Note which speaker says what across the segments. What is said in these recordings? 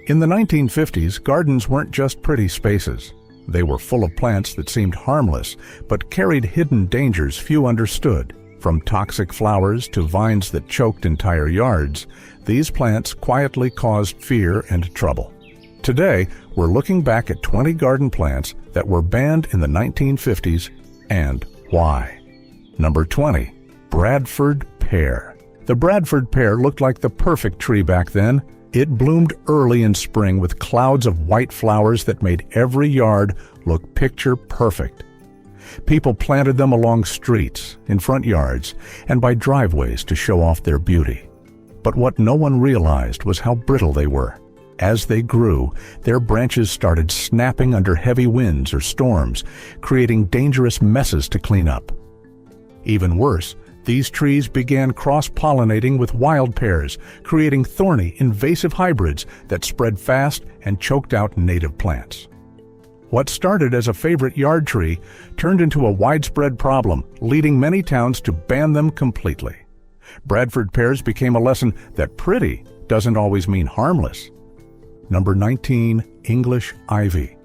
Speaker 1: In the 1950s, gardens weren't just pretty spaces. They were full of plants that seemed harmless, but carried hidden dangers few understood. From toxic flowers to vines that choked entire yards, these plants quietly caused fear and trouble. Today, we're looking back at 20 garden plants that were banned in the 1950s and why. Number 20. Bradford Pear. The Bradford Pear looked like the perfect tree back then. It bloomed early in spring with clouds of white flowers that made every yard look picture perfect. People planted them along streets, in front yards, and by driveways to show off their beauty. But what no one realized was how brittle they were. As they grew, their branches started snapping under heavy winds or storms, creating dangerous messes to clean up. Even worse, these trees began cross-pollinating with wild pears, creating thorny, invasive hybrids that spread fast and choked out native plants. What started as a favorite yard tree turned into a widespread problem, leading many towns to ban them completely. Bradford pears became a lesson that pretty doesn't always mean harmless. Number 19. English Ivy.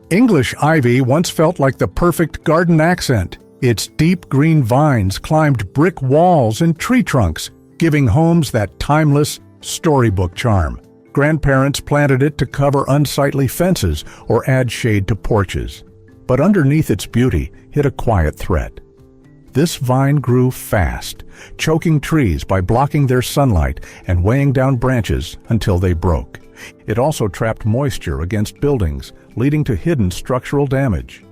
Speaker 1: English ivy once felt like the perfect garden accent. Its deep green vines climbed brick walls and tree trunks, giving homes that timeless, storybook charm. Grandparents planted it to cover unsightly fences or add shade to porches. But underneath its beauty hid a quiet threat. This vine grew fast, choking trees by blocking their sunlight and weighing down branches until they broke. It also trapped moisture against buildings, leading to hidden structural damage.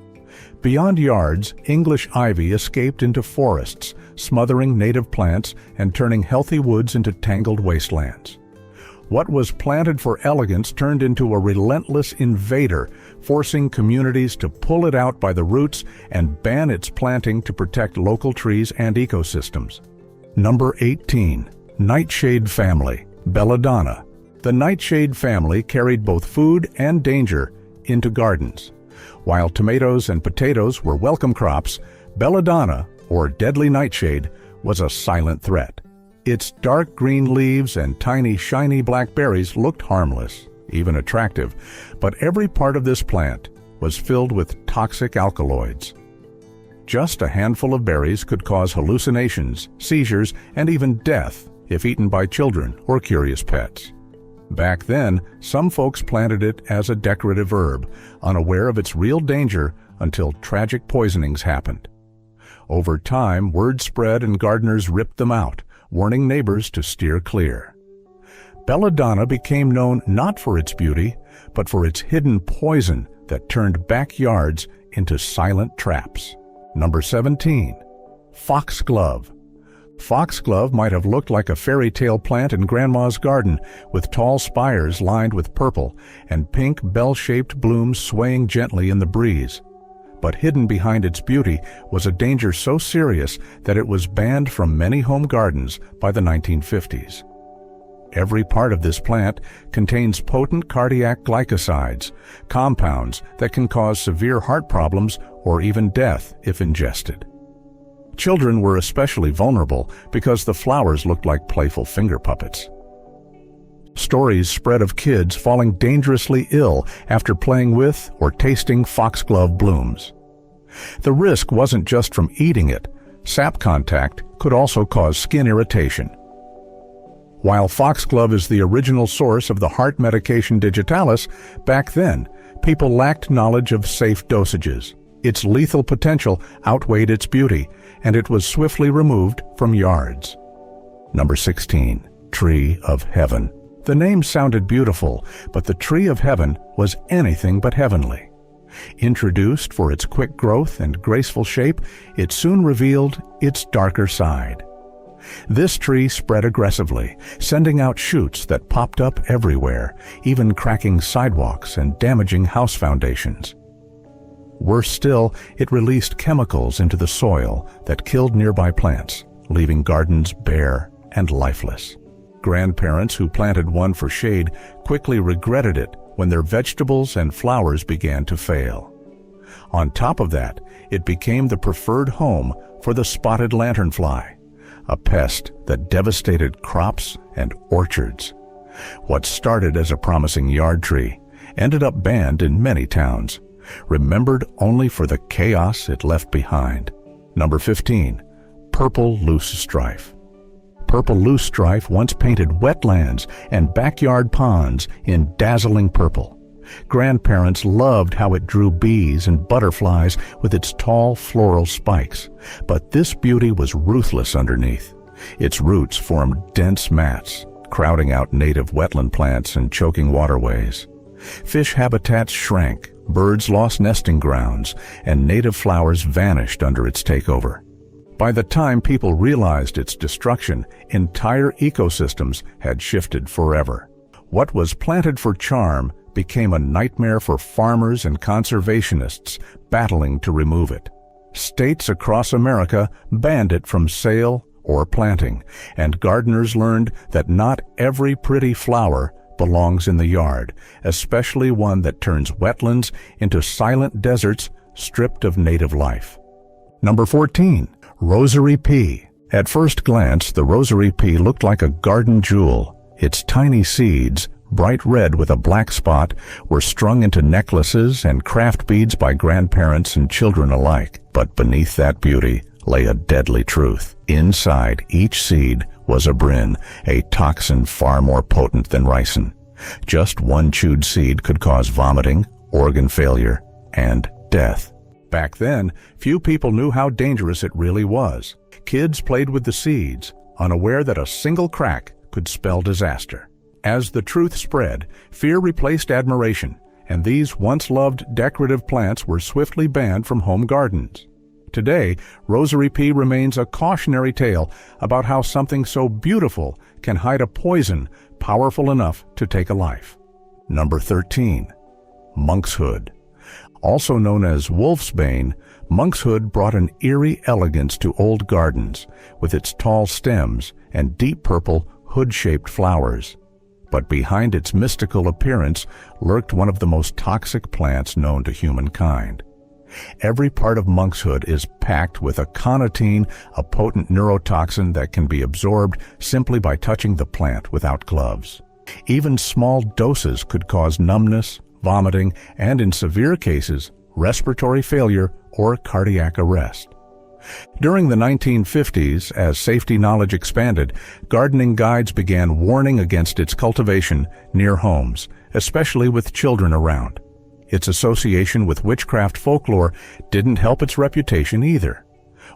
Speaker 1: Beyond yards, English ivy escaped into forests, smothering native plants and turning healthy woods into tangled wastelands. What was planted for elegance turned into a relentless invader, forcing communities to pull it out by the roots and ban its planting to protect local trees and ecosystems. Number 18. Nightshade Family. Belladonna. The nightshade family carried both food and danger into gardens. While tomatoes and potatoes were welcome crops, belladonna, or deadly nightshade, was a silent threat. Its dark green leaves and tiny shiny black berries looked harmless, even attractive, but every part of this plant was filled with toxic alkaloids. Just a handful of berries could cause hallucinations, seizures, and even death if eaten by children or curious pets. Back then, some folks planted it as a decorative herb, unaware of its real danger until tragic poisonings happened. Over time, word spread and gardeners ripped them out, warning neighbors to steer clear. Belladonna became known not for its beauty, but for its hidden poison that turned backyards into silent traps. Number 17. Foxglove. Foxglove might have looked like a fairy tale plant in Grandma's garden, with tall spires lined with purple and pink bell-shaped blooms swaying gently in the breeze. But hidden behind its beauty was a danger so serious that it was banned from many home gardens by the 1950s. Every part of this plant contains potent cardiac glycosides, compounds that can cause severe heart problems or even death if ingested. Children were especially vulnerable because the flowers looked like playful finger puppets. Stories spread of kids falling dangerously ill after playing with or tasting foxglove blooms. The risk wasn't just from eating it. Sap contact could also cause skin irritation. While foxglove is the original source of the heart medication digitalis, back then, people lacked knowledge of safe dosages. Its lethal potential outweighed its beauty, and it was swiftly removed from yards. Number 16. Tree of Heaven. The name sounded beautiful, but the Tree of Heaven was anything but heavenly. Introduced for its quick growth and graceful shape, it soon revealed its darker side. This tree spread aggressively, sending out shoots that popped up everywhere, even cracking sidewalks and damaging house foundations. Worse still, it released chemicals into the soil that killed nearby plants, leaving gardens bare and lifeless. Grandparents who planted one for shade quickly regretted it when their vegetables and flowers began to fail. On top of that, it became the preferred home for the spotted lanternfly, a pest that devastated crops and orchards. What started as a promising yard tree ended up banned in many towns, remembered only for the chaos it left behind. Number 15. Purple Loosestrife. Purple loosestrife once painted wetlands and backyard ponds in dazzling purple. Grandparents loved how it drew bees and butterflies with its tall floral spikes, but this beauty was ruthless underneath. Its roots formed dense mats, crowding out native wetland plants and choking waterways. Fish habitats shrank, birds lost nesting grounds, and native flowers vanished under its takeover. By the time people realized its destruction, entire ecosystems had shifted forever. What was planted for charm became a nightmare for farmers and conservationists battling to remove it. States across America banned it from sale or planting, and gardeners learned that not every pretty flower belongs in the yard, especially one that turns wetlands into silent deserts stripped of native life. Number 14. Rosary Pea. At first glance, the Rosary Pea looked like a garden jewel. Its tiny seeds, bright red with a black spot, were strung into necklaces and craft beads by grandparents and children alike. But beneath that beauty lay a deadly truth. Inside each seed was a brin, a toxin far more potent than ricin. Just one chewed seed could cause vomiting, organ failure, and death. Back then, few people knew how dangerous it really was. Kids played with the seeds, unaware that a single crack could spell disaster. As the truth spread, fear replaced admiration, and these once-loved decorative plants were swiftly banned from home gardens. Today, Rosary Pea remains a cautionary tale about how something so beautiful can hide a poison powerful enough to take a life. Number 13. Monkshood. Also known as wolfsbane, monkshood brought an eerie elegance to old gardens with its tall stems and deep purple hood-shaped flowers. But behind its mystical appearance lurked one of the most toxic plants known to humankind. Every part of monkshood is packed with aconitine, a potent neurotoxin that can be absorbed simply by touching the plant without gloves. Even small doses could cause numbness, vomiting, and in severe cases, respiratory failure or cardiac arrest. During the 1950s, as safety knowledge expanded, gardening guides began warning against its cultivation near homes, especially with children around. Its association with witchcraft folklore didn't help its reputation either.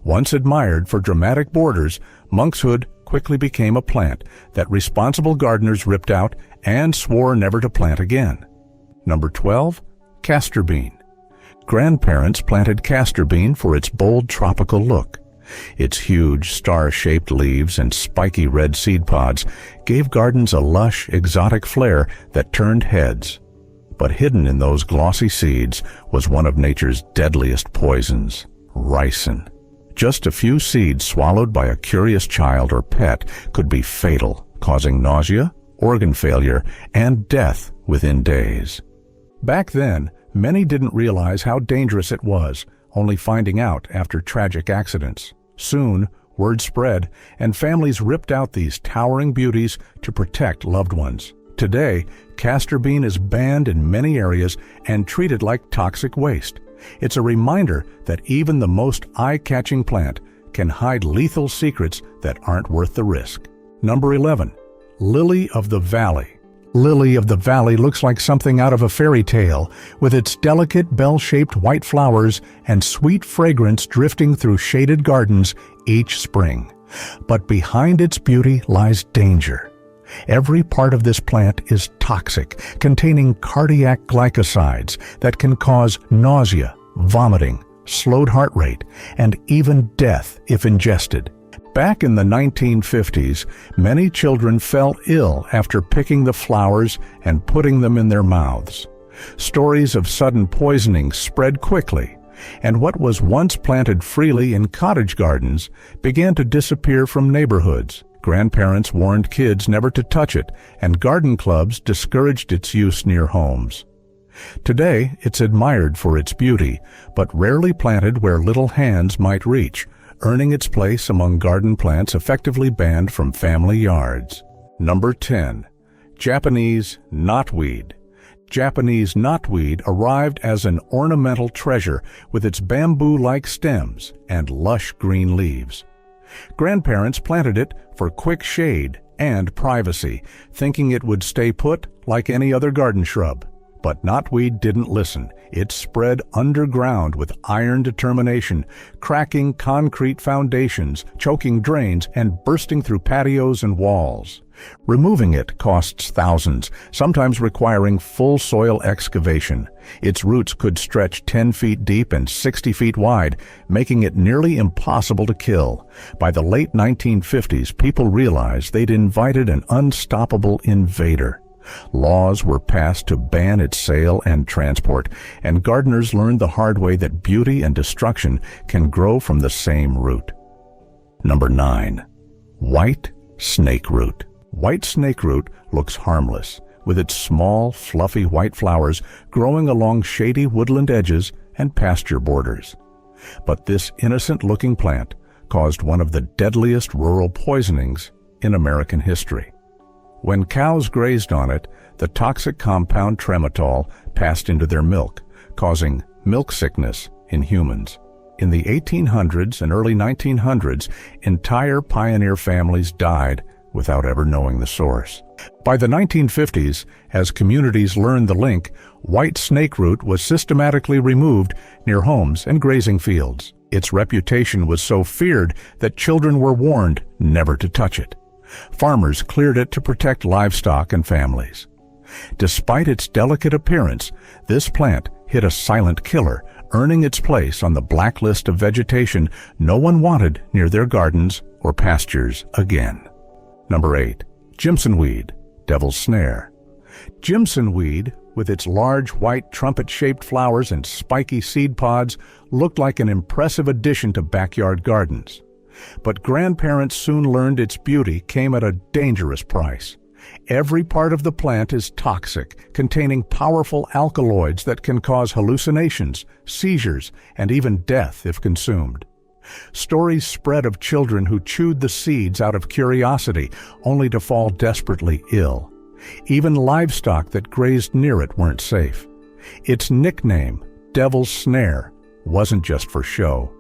Speaker 1: Once admired for dramatic borders, monkshood quickly became a plant that responsible gardeners ripped out and swore never to plant again. Number 12. Castor Bean. Grandparents planted castor bean for its bold tropical look. Its huge, star-shaped leaves and spiky red seed pods gave gardens a lush, exotic flair that turned heads. But hidden in those glossy seeds was one of nature's deadliest poisons, ricin. Just a few seeds swallowed by a curious child or pet could be fatal, causing nausea, organ failure, and death within days. Back then, many didn't realize how dangerous it was, only finding out after tragic accidents. Soon, word spread, and families ripped out these towering beauties to protect loved ones. Today, castor bean is banned in many areas and treated like toxic waste. It's a reminder that even the most eye-catching plant can hide lethal secrets that aren't worth the risk. Number 11. Lily of the Valley. Lily of the Valley looks like something out of a fairy tale, with its delicate bell-shaped white flowers and sweet fragrance drifting through shaded gardens each spring. But behind its beauty lies danger. Every part of this plant is toxic, containing cardiac glycosides that can cause nausea, vomiting, slowed heart rate, and even death if ingested. Back in the 1950s, many children fell ill after picking the flowers and putting them in their mouths. Stories of sudden poisoning spread quickly, and what was once planted freely in cottage gardens began to disappear from neighborhoods. Grandparents warned kids never to touch it, and garden clubs discouraged its use near homes. Today, it's admired for its beauty, but rarely planted where little hands might reach, earning its place among garden plants effectively banned from family yards. Number 10. Japanese knotweed. Japanese knotweed arrived as an ornamental treasure with its bamboo-like stems and lush green leaves. Grandparents planted it for quick shade and privacy, thinking it would stay put like any other garden shrub. But knotweed didn't listen. It spread underground with iron determination, cracking concrete foundations, choking drains, and bursting through patios and walls. Removing it costs thousands, sometimes requiring full soil excavation. Its roots could stretch 10 feet deep and 60 feet wide, making it nearly impossible to kill. By the late 1950s, people realized they'd invited an unstoppable invader. Laws were passed to ban its sale and transport, and gardeners learned the hard way that beauty and destruction can grow from the same root. Number 9. White snakeroot. White snakeroot looks harmless, with its small, fluffy white flowers growing along shady woodland edges and pasture borders. But this innocent-looking plant caused one of the deadliest rural poisonings in American history. When cows grazed on it, the toxic compound trematol passed into their milk, causing milk sickness in humans. In the 1800s and early 1900s, entire pioneer families died without ever knowing the source. By the 1950s, as communities learned the link, white snakeroot was systematically removed near homes and grazing fields. Its reputation was so feared that children were warned never to touch it. Farmers cleared it to protect livestock and families. Despite its delicate appearance, this plant hid a silent killer, earning its place on the blacklist of vegetation no one wanted near their gardens or pastures again. Number 8. Jimsonweed, Devil's Snare. Jimsonweed, with its large white trumpet-shaped flowers and spiky seed pods, looked like an impressive addition to backyard gardens. But grandparents soon learned its beauty came at a dangerous price. Every part of the plant is toxic, containing powerful alkaloids that can cause hallucinations, seizures, and even death if consumed. Stories spread of children who chewed the seeds out of curiosity, only to fall desperately ill. Even livestock that grazed near it weren't safe. Its nickname, Devil's Snare, wasn't just for show.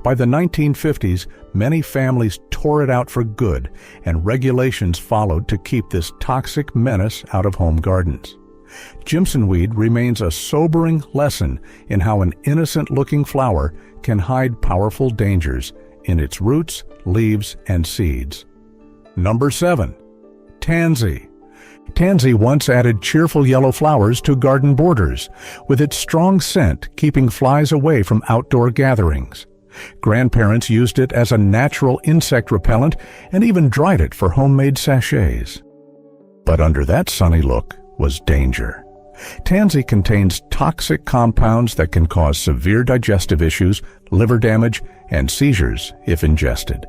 Speaker 1: By the 1950s, many families tore it out for good, and regulations followed to keep this toxic menace out of home gardens. Jimsonweed remains a sobering lesson in how an innocent-looking flower can hide powerful dangers in its roots, leaves, and seeds. Number 7. Tansy. Tansy once added cheerful yellow flowers to garden borders, with its strong scent keeping flies away from outdoor gatherings. Grandparents used it as a natural insect repellent and even dried it for homemade sachets. But under that sunny look was danger. Tansy contains toxic compounds that can cause severe digestive issues, liver damage, and seizures if ingested.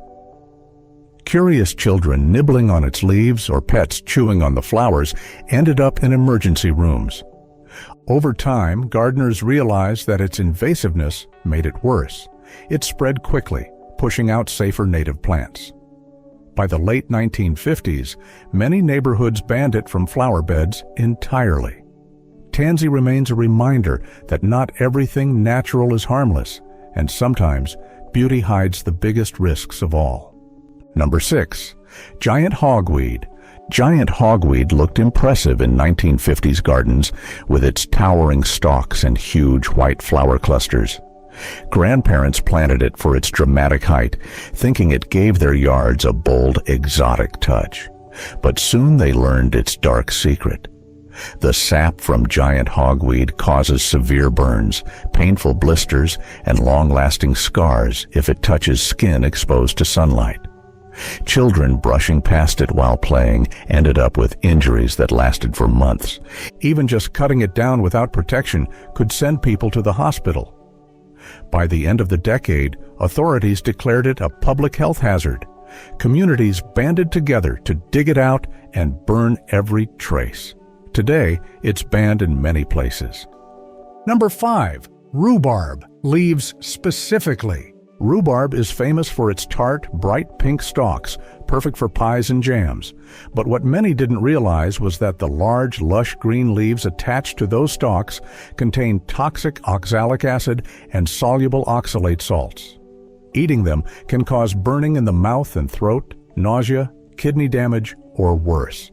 Speaker 1: Curious children nibbling on its leaves or pets chewing on the flowers ended up in emergency rooms. Over time, gardeners realized that its invasiveness made it worse. It spread quickly, pushing out safer native plants. By the late 1950s, many neighborhoods banned it from flower beds entirely. Tansy remains a reminder that not everything natural is harmless, and sometimes beauty hides the biggest risks of all. Number 6. Giant Hogweed. Giant Hogweed looked impressive in 1950s gardens with its towering stalks and huge white flower clusters. Grandparents planted it for its dramatic height, thinking it gave their yards a bold, exotic touch. But soon they learned its dark secret. The sap from giant hogweed causes severe burns, painful blisters, and long-lasting scars if it touches skin exposed to sunlight. Children brushing past it while playing ended up with injuries that lasted for months. Even just cutting it down without protection could send people to the hospital. By the end of the decade, authorities declared it a public health hazard. Communities banded together to dig it out and burn every trace. Today, it's banned in many places. Number 5. Rhubarb. Leaves specifically. Rhubarb is famous for its tart, bright pink stalks, perfect for pies and jams. But what many didn't realize was that the large, lush green leaves attached to those stalks contain toxic oxalic acid and soluble oxalate salts. Eating them can cause burning in the mouth and throat, nausea, kidney damage, or worse.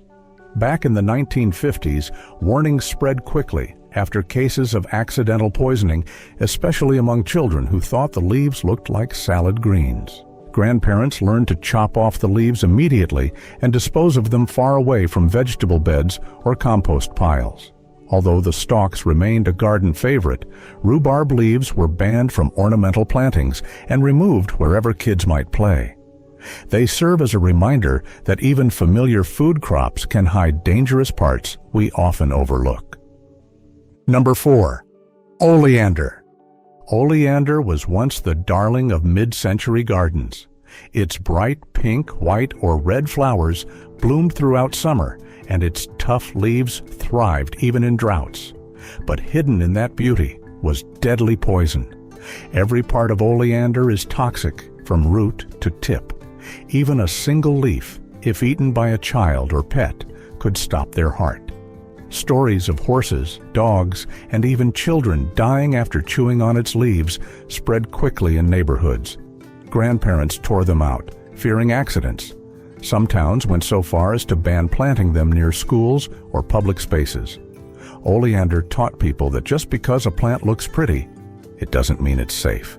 Speaker 1: Back in the 1950s, warnings spread quickly after cases of accidental poisoning, especially among children who thought the leaves looked like salad greens. Grandparents learned to chop off the leaves immediately and dispose of them far away from vegetable beds or compost piles. Although the stalks remained a garden favorite, rhubarb leaves were banned from ornamental plantings and removed wherever kids might play. They serve as a reminder that even familiar food crops can hide dangerous parts we often overlook. Number 4. Oleander. Oleander was once the darling of mid-century gardens. Its bright pink, white, or red flowers bloomed throughout summer, and its tough leaves thrived even in droughts. But hidden in that beauty was deadly poison. Every part of oleander is toxic from root to tip. Even a single leaf, if eaten by a child or pet, could stop their heart. Stories of horses, dogs, and even children dying after chewing on its leaves spread quickly in neighborhoods. Grandparents tore them out, fearing accidents. Some towns went so far as to ban planting them near schools or public spaces. Oleander taught people that just because a plant looks pretty, it doesn't mean it's safe.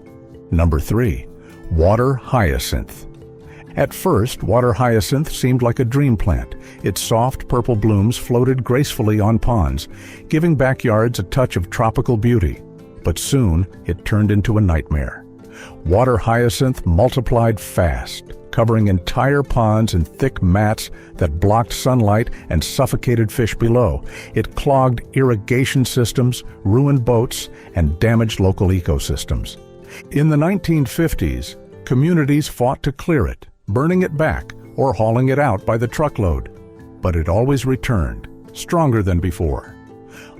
Speaker 1: Number 3. Water hyacinth. At first, water hyacinth seemed like a dream plant. Its soft purple blooms floated gracefully on ponds, giving backyards a touch of tropical beauty. But soon, it turned into a nightmare. Water hyacinth multiplied fast, covering entire ponds in thick mats that blocked sunlight and suffocated fish below. It clogged irrigation systems, ruined boats, and damaged local ecosystems. In the 1950s, communities fought to clear it, burning it back or hauling it out by the truckload. But it always returned, stronger than before.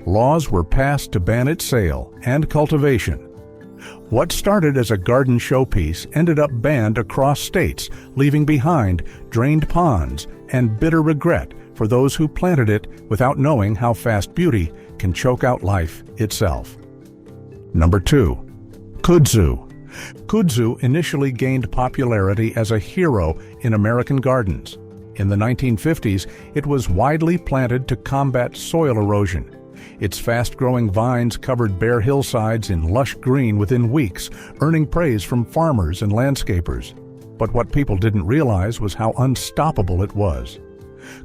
Speaker 1: Laws were passed to ban its sale and cultivation. What started as a garden showpiece ended up banned across states, leaving behind drained ponds and bitter regret for those who planted it without knowing how fast beauty can choke out life itself. Number 2. Kudzu. Kudzu initially gained popularity as a hero in American gardens. In the 1950s, it was widely planted to combat soil erosion. Its fast-growing vines covered bare hillsides in lush green within weeks, earning praise from farmers and landscapers. But what people didn't realize was how unstoppable it was.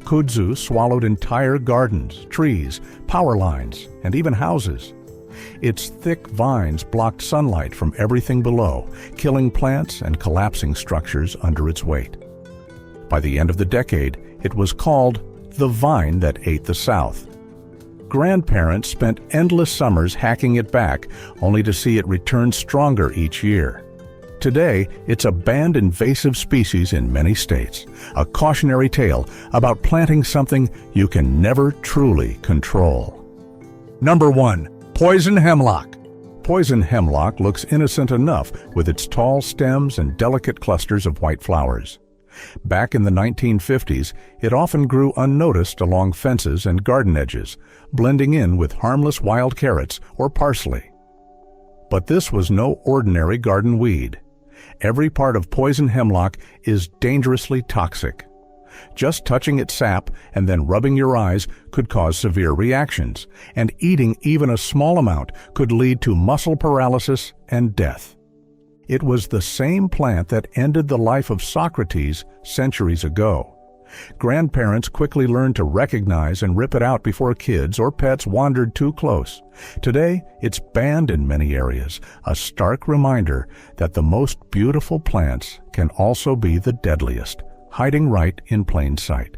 Speaker 1: Kudzu swallowed entire gardens, trees, power lines, and even houses. Its thick vines blocked sunlight from everything below, killing plants and collapsing structures under its weight. By the end of the decade, it was called the vine that ate the South. Grandparents spent endless summers hacking it back, only to see it return stronger each year. Today, it's a banned invasive species in many states, a cautionary tale about planting something you can never truly control. Number 1. Poison hemlock. Poison hemlock looks innocent enough with its tall stems and delicate clusters of white flowers. Back in the 1950s, it often grew unnoticed along fences and garden edges, blending in with harmless wild carrots or parsley. But this was no ordinary garden weed. Every part of poison hemlock is dangerously toxic. Just touching its sap and then rubbing your eyes could cause severe reactions, and eating even a small amount could lead to muscle paralysis and death. It was the same plant that ended the life of Socrates centuries ago. Grandparents quickly learned to recognize and rip it out before kids or pets wandered too close. Today, it's banned in many areas, a stark reminder that the most beautiful plants can also be the deadliest, hiding right in plain sight.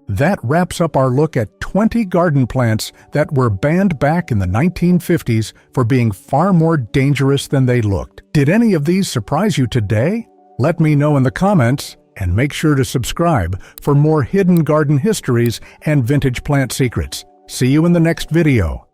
Speaker 1: That wraps up our look at 20 garden plants that were banned back in the 1950s for being far more dangerous than they looked. Did any of these surprise you today? Let me know in the comments, and make sure to subscribe for more hidden garden histories and vintage plant secrets. See you in the next video.